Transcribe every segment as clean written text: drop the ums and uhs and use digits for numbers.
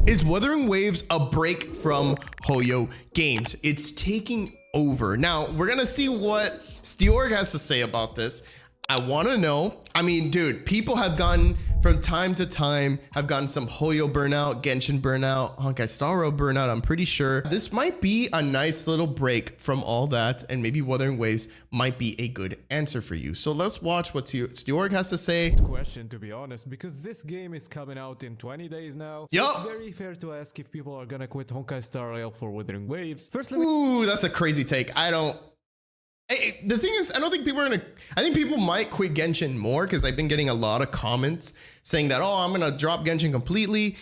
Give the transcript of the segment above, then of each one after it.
Is Wuthering Waves a break from Hoyo Games? It's taking over. Now, we're going to see what Steorg has to say about this. I want to know. I mean, dude, people have gotten from time to time, have gotten some Hoyo burnout, Genshin burnout, Honkai Star Rail burnout. I'm pretty sure this might be a nice little break from all that, and maybe Wuthering Waves might be a good answer for you. So let's watch what Steorg has to say. Question, to be honest, because this game is coming out in 20 days now. So it's very fair to ask if people are gonna quit Honkai Star Rail for Wuthering Waves. First, Ooh, that's a crazy take. The thing is, I don't think people are gonna, I think people might quit Genshin more because I've been getting a lot of comments saying that, oh, I'm gonna drop Genshin completely.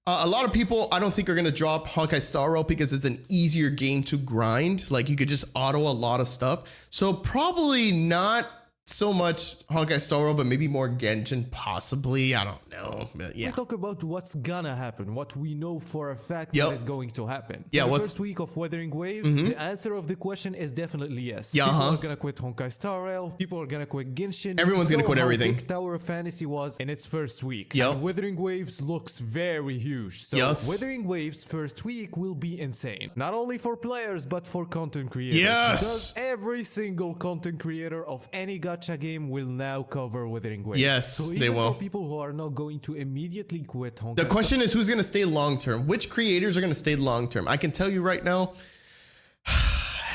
A lot of people, I don't think are gonna drop Honkai Star Rail because it's an easier game to grind. Like you could just auto a lot of stuff. So probably not so much Honkai Star Rail, but maybe more Genshin, possibly. I don't know. But yeah. We talk about what's gonna happen, what we know for a fact that is going to happen. Yeah, in the first week of Wuthering Waves, the answer of the question is definitely yes. People are gonna quit Honkai Star Rail, people are gonna quit Genshin. Everyone's gonna quit everything. Big Tower of Fantasy was in its first week. And Wuthering Waves looks very huge. So Wuthering Waves first week will be insane. Not only for players, but for content creators. Because every single content creator of any gacha game will now cover Wuthering Waves. So even for people who are not going to immediately quit Honkai. The question is who's going to stay long term? Which creators are going to stay long term? I can tell you right now,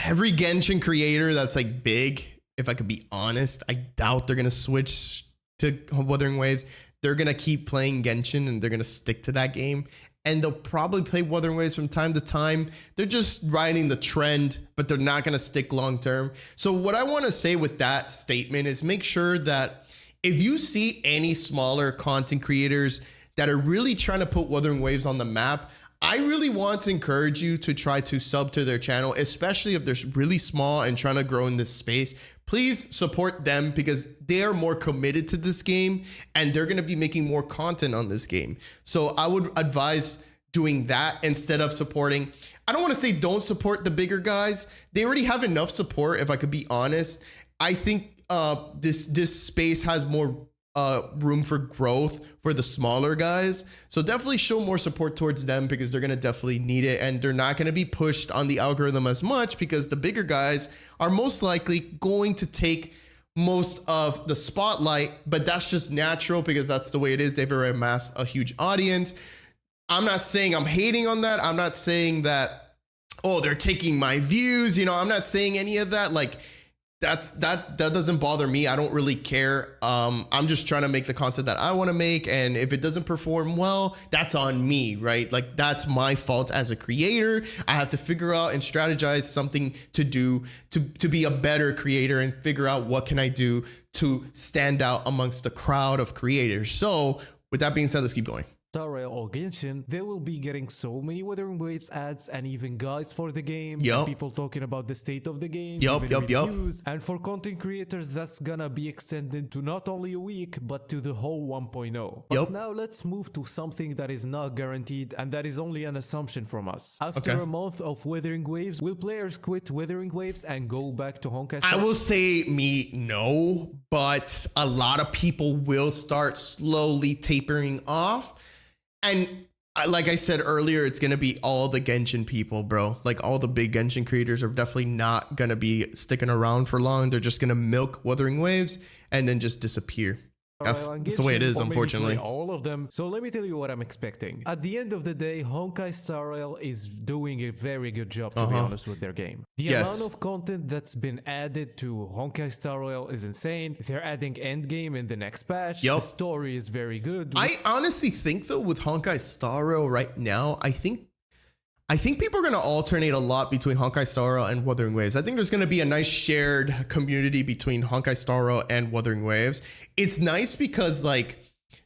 every Genshin creator that's like big, if I could be honest, I doubt they're going to switch to Wuthering Waves. They're going to keep playing Genshin and they're going to stick to that game. And they'll probably play Wuthering Waves from time to time. They're just riding the trend, but they're not going to stick long term. So what I want to say with that statement is make sure that if you see any smaller content creators that are really trying to put Wuthering Waves on the map, I really want to encourage you to try to sub to their channel, especially if they're really small and trying to grow in this space. Please support them because they are more committed to this game and they're going to be making more content on this game. So I would advise doing that instead of supporting. I don't want to say don't support the bigger guys. They already have enough support, if I could be honest. I think this space has more room for growth for the smaller guys. So definitely show more support towards them because they're going to definitely need it. And they're not going to be pushed on the algorithm as much because the bigger guys are most likely going to take most of the spotlight, but that's just natural because that's the way it is. They've already amassed a huge audience. I'm not saying I'm hating on that. I'm not saying that, oh, they're taking my views. You know, I'm not saying any of that. Like, that doesn't bother me. I don't really care. I'm just trying to make the content that I want to make. And if it doesn't perform well, that's on me, right? Like that's my fault as a creator. I have to figure out and strategize something to do to be a better creator and figure out what can I do to stand out amongst the crowd of creators. So with that being said, let's keep going. Star Rail or Genshin, they will be getting so many Wuthering Waves ads and even guides for the game. People talking about the state of the game. Reviews. And for content creators, that's gonna be extended to not only a week, but to the whole 1.0. But now let's move to something that is not guaranteed and that is only an assumption from us. After a month of Wuthering Waves, will players quit Wuthering Waves and go back to Honkai Star? I will say no, but a lot of people will start slowly tapering off. And like I said earlier, it's going to be all the Genshin people, bro. Like all the big Genshin creators are definitely not going to be sticking around for long. They're just going to milk Wuthering Waves and then just disappear. That's the way it is, unfortunately. All of them. So let me tell you what I'm expecting. At the end of the day, Honkai Star Rail is doing a very good job, to be honest, with their game. The amount of content that's been added to Honkai Star Rail is insane. They're adding endgame in the next patch. The story is very good. I honestly think, though, with Honkai Star Rail right now, I think people are going to alternate a lot between Honkai Star Rail and Wuthering Waves. I think there's going to be a nice shared community between Honkai Star Rail and Wuthering Waves. It's nice because like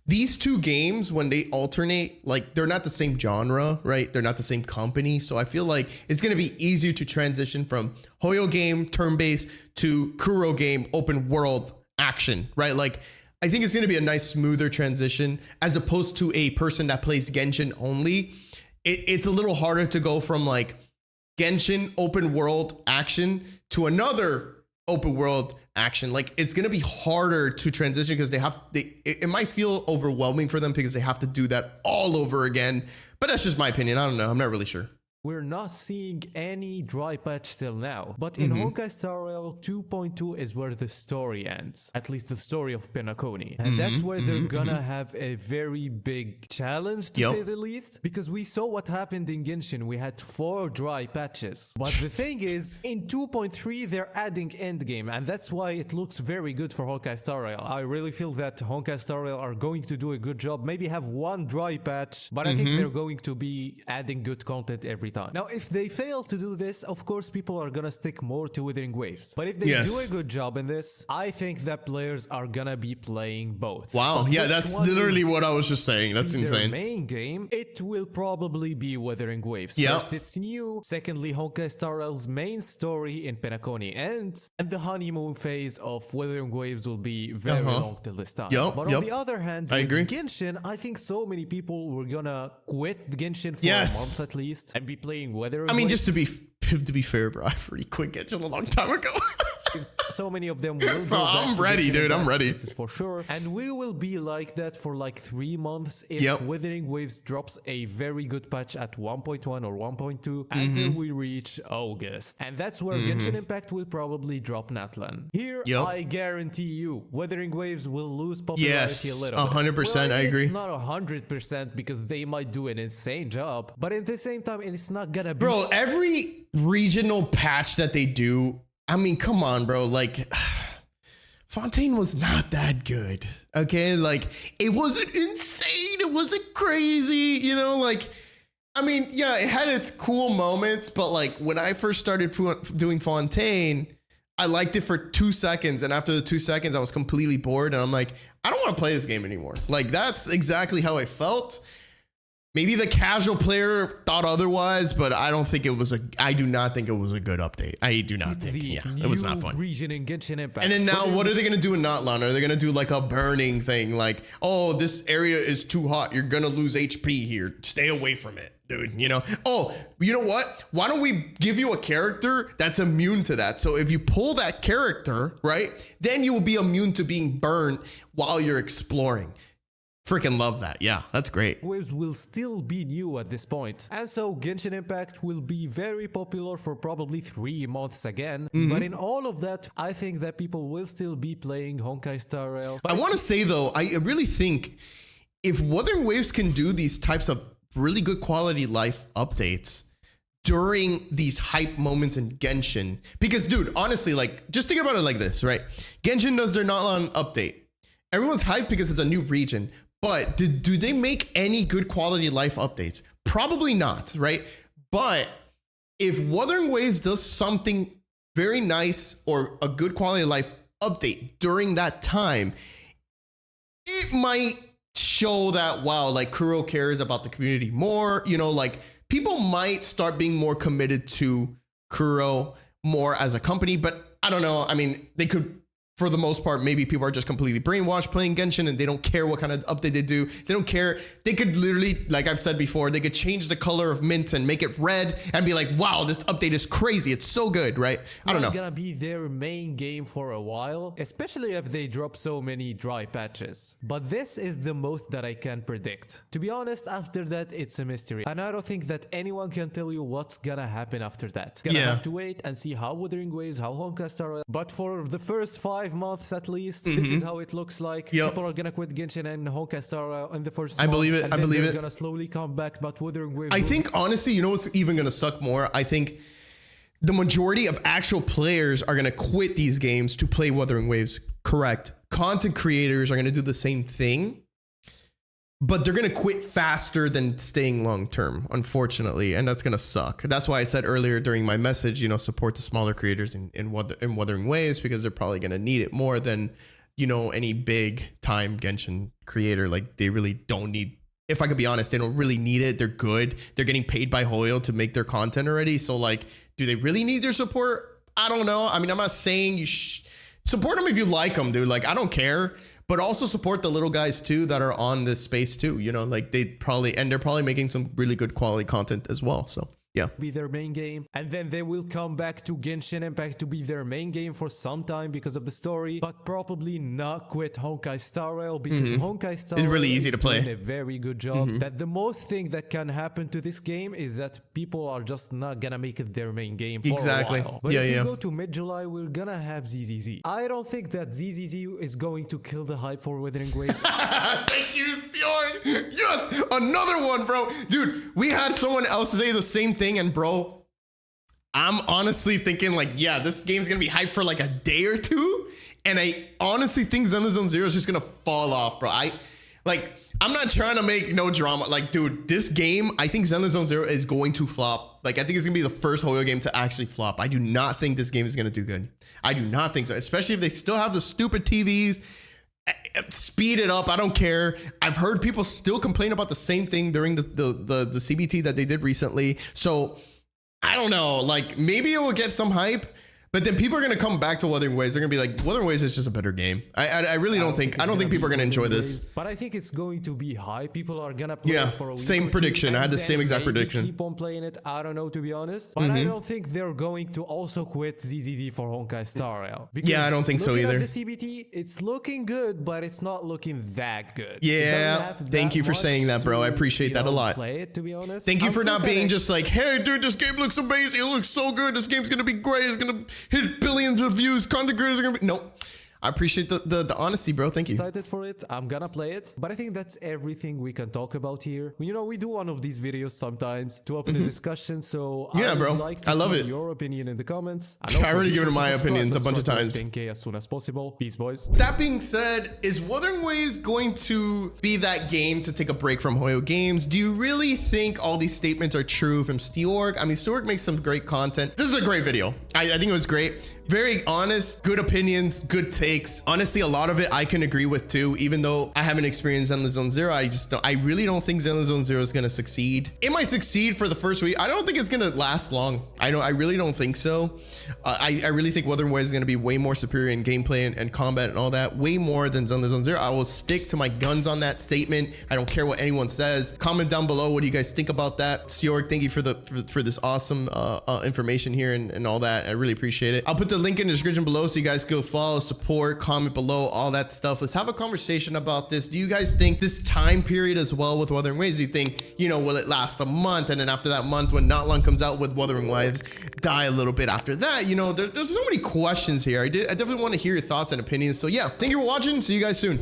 these two games, when they alternate, like they're not the same genre, right? They're not the same company. So I feel like it's going to be easier to transition from Hoyo game turn-based to Kuro game open world action, right? Like I think it's going to be a nice smoother transition as opposed to a person that plays Genshin only. It's a little harder to go from like Genshin open world action to another open world action. Like it's going to be harder to transition because it might feel overwhelming for them because they have to do that all over again. But that's just my opinion. I don't know. I'm not really sure. We're not seeing any dry patch till now, but in Honkai Star Rail 2.2 is where the story ends, at least the story of Penacony. And that's where they're gonna have a very big challenge, to say the least, because we saw what happened in Genshin. We had 4 dry patches. But the thing is, in 2.3, they're adding endgame, and that's why it looks very good for Honkai Star Rail. I really feel that Honkai Star Rail are going to do a good job, maybe have 1 dry patch, but I think they're going to be adding good content every time. Now, if they fail to do this, of course, people are gonna stick more to Wuthering Waves. But if they do a good job in this, I think that players are gonna be playing both. Wow, but yeah, that's literally what I was just saying. That's insane. Their main game, it will probably be Wuthering Waves. First, it's new. Secondly, Honkai Star Rail's main story in Penacony ends, and the honeymoon phase of Wuthering Waves will be very long till this time. But on the other hand, with Genshin, I think so many people were gonna quit Genshin for a month at least and be playing Wuthering Waves. Just to be fair, bro, I've already quit Genshin a long time ago. So many of them will so I'm ready, dude. I'm ready. This is for sure. And we will be like that for like 3 months if Wuthering Waves drops a very good patch at 1.1 or 1.2 until we reach August. And that's where Genshin Impact will probably drop Natlan. Here, I guarantee you, Wuthering Waves will lose popularity a little bit. 100%, I agree. It's not 100% because they might do an insane job, but at the same time, it's not gonna be... Bro, every regional patch that they do, I mean, come on, bro. Like, Fontaine was not that good. Okay, like it wasn't insane. It wasn't crazy. You know, like, I mean, yeah, it had its cool moments, but like when I first started doing Fontaine, I liked it for 2 seconds, and after the 2 seconds, I was completely bored, and I'm like, I don't want to play this game anymore. Like, that's exactly how I felt. Maybe the casual player thought otherwise, but I do not think it was a good update. I do not think. It was not fun. Region in Genshin Impact. And then now, what are they going to do in Natlan? Are they going to do like a burning thing? Like, oh, this area is too hot. You're going to lose HP here. Stay away from it, dude. You know? Oh, you know what? Why don't we give you a character that's immune to that? So if you pull that character, right, then you will be immune to being burned while you're exploring. Freaking love that. Yeah, that's great. Waves will still be new at this point. And so Genshin Impact will be very popular for probably 3 months again. But in all of that, I think that people will still be playing Honkai Star Rail. I want to say though, I really think if Wuthering Waves can do these types of really good quality life updates during these hype moments in Genshin, because dude, honestly, like just think about it like this, right? Genshin does their Natlan update. Everyone's hyped because it's a new region. But do they make any good quality life updates? Probably not, right? But if Wuthering Waves does something very nice or a good quality of life update during that time, it might show that, wow, like Kuro cares about the community more. You know, like people might start being more committed to Kuro more as a company. But I don't know. I mean, they could... For the most part, maybe people are just completely brainwashed playing Genshin and they don't care what kind of update they do. They don't care. They could literally, like I've said before, they could change the color of mint and make it red and be like, wow, this update is crazy. It's so good, right? I don't know. It's gonna be their main game for a while, especially if they drop so many dry patches. But this is the most that I can predict. To be honest, after that, it's a mystery. And I don't think that anyone can tell you what's gonna happen after that. Gonna have to wait and see how Wuthering Waves, how Honkai Star Rail. But for the first 5 months at least, this is how it looks like. People are gonna quit Genshin and Honkai Star Rail in the first month. I believe it. And I believe it. They're gonna slowly come back, but Wuthering Waves. I think honestly, you know what's even gonna suck more? I think the majority of actual players are gonna quit these games to play Wuthering Waves. Correct. Content creators are gonna do the same thing, but they're gonna quit faster than staying long term, unfortunately, and that's gonna suck. That's why I said earlier during my message, you know, support the smaller creators in Wuthering Waves, because they're probably gonna need it more than, you know, any big time Genshin creator. Like they really don't need. If I could be honest, they don't really need it. They're good. They're getting paid by Hoyo to make their content already. So like, do they really need their support? I don't know. I mean, I'm not saying you support them if you like them, dude. Like I don't care. But also support the little guys too that are on this space too. You know, like they're probably making some really good quality content as well. So be their main game, and then they will come back to Genshin Impact to be their main game for some time because of the story, but probably not quit Honkai Star Rail because Honkai Star Rail is really easy to play. Doing a very good job. That the most thing that can happen to this game is that people are just not gonna make it their main game for a while. But if we go to mid-July, we're gonna have ZZZ. I don't think that ZZZ is going to kill the hype for Wuthering Waves. Thank you, Stjorn. Yes, another one, bro. Dude, we had someone else say the same thing, and bro, I'm honestly thinking like, yeah, this game's gonna be hyped for like a day or two, and I honestly think Zenless Zone Zero is just gonna fall off, bro. I'm not trying to make no drama. Like, dude, this game, I think Zenless Zone Zero is going to flop. Like, I think it's gonna be the first Hoyo game to actually flop. I do not think this game is gonna do good. I do not think so, especially if they still have the stupid TVs. Speed it up. I don't care. I've heard people still complain about the same thing during the CBT that they did recently. So I don't know. Like, maybe it will get some hype, but then people are going to come back to Wuthering Waves. They're going to be like, Wuthering Waves is just a better game. I really don't think people are going to enjoy this. But I think it's going to be high. People are going to play it for a week same prediction. I had the same exact prediction. Keep on playing it. I don't know, to be honest. But I don't think they're going to also quit ZZZ for Honkai Star Rail. Yeah, I don't think so either. At the CBT, it's looking good, but it's not looking that good. Yeah, thank you for saying that, bro. I appreciate that a lot. Play it, to be honest. Thank you for not being just like, hey, dude, this game looks amazing. It looks so good. This game's going to be great. It's going to hit billions of views. Content creators are gonna be nope. I appreciate the honesty, bro. Thank you. Excited for it. I'm gonna play it. But I think that's everything we can talk about here. You know, we do one of these videos sometimes to open a discussion. So yeah, bro. Like to I love see it. Your opinion in the comments. I already given my opinions a bunch of times. 10K as soon as possible. Peace, boys. That being said, is Wuthering Waves going to be that game to take a break from Hoyo Games? Do you really think all these statements are true from Stjorn? I mean, Stjorn makes some great content. This is a great video. I think it was great. Very honest, good opinions, good takes. Honestly, a lot of it I can agree with too, even though I haven't experienced Zenless Zone Zero. I really don't think Zenless Zone Zero is gonna succeed. It might succeed for the first week. I don't think it's gonna last long. I really don't think so. I really think Wuthering Waves is gonna be way more superior in gameplay and combat and all that, way more than Zenless Zone Zero. I will stick to my guns on that statement. I don't care what anyone says. Comment down below what do you guys think about that. Stjorn, thank you for this awesome information here and all that. I really appreciate it. I'll put the link in the description below so you guys go follow, support, comment below, all that stuff. Let's have a conversation about this. Do you guys think this time period as well with Wuthering Waves, do you think, you know, will it last a month, and then after that month when Not Long comes out with Wuthering Waves, die a little bit after that? You know, there's so many questions here. I definitely want to hear your thoughts and opinions. So yeah, thank you for watching. See you guys soon.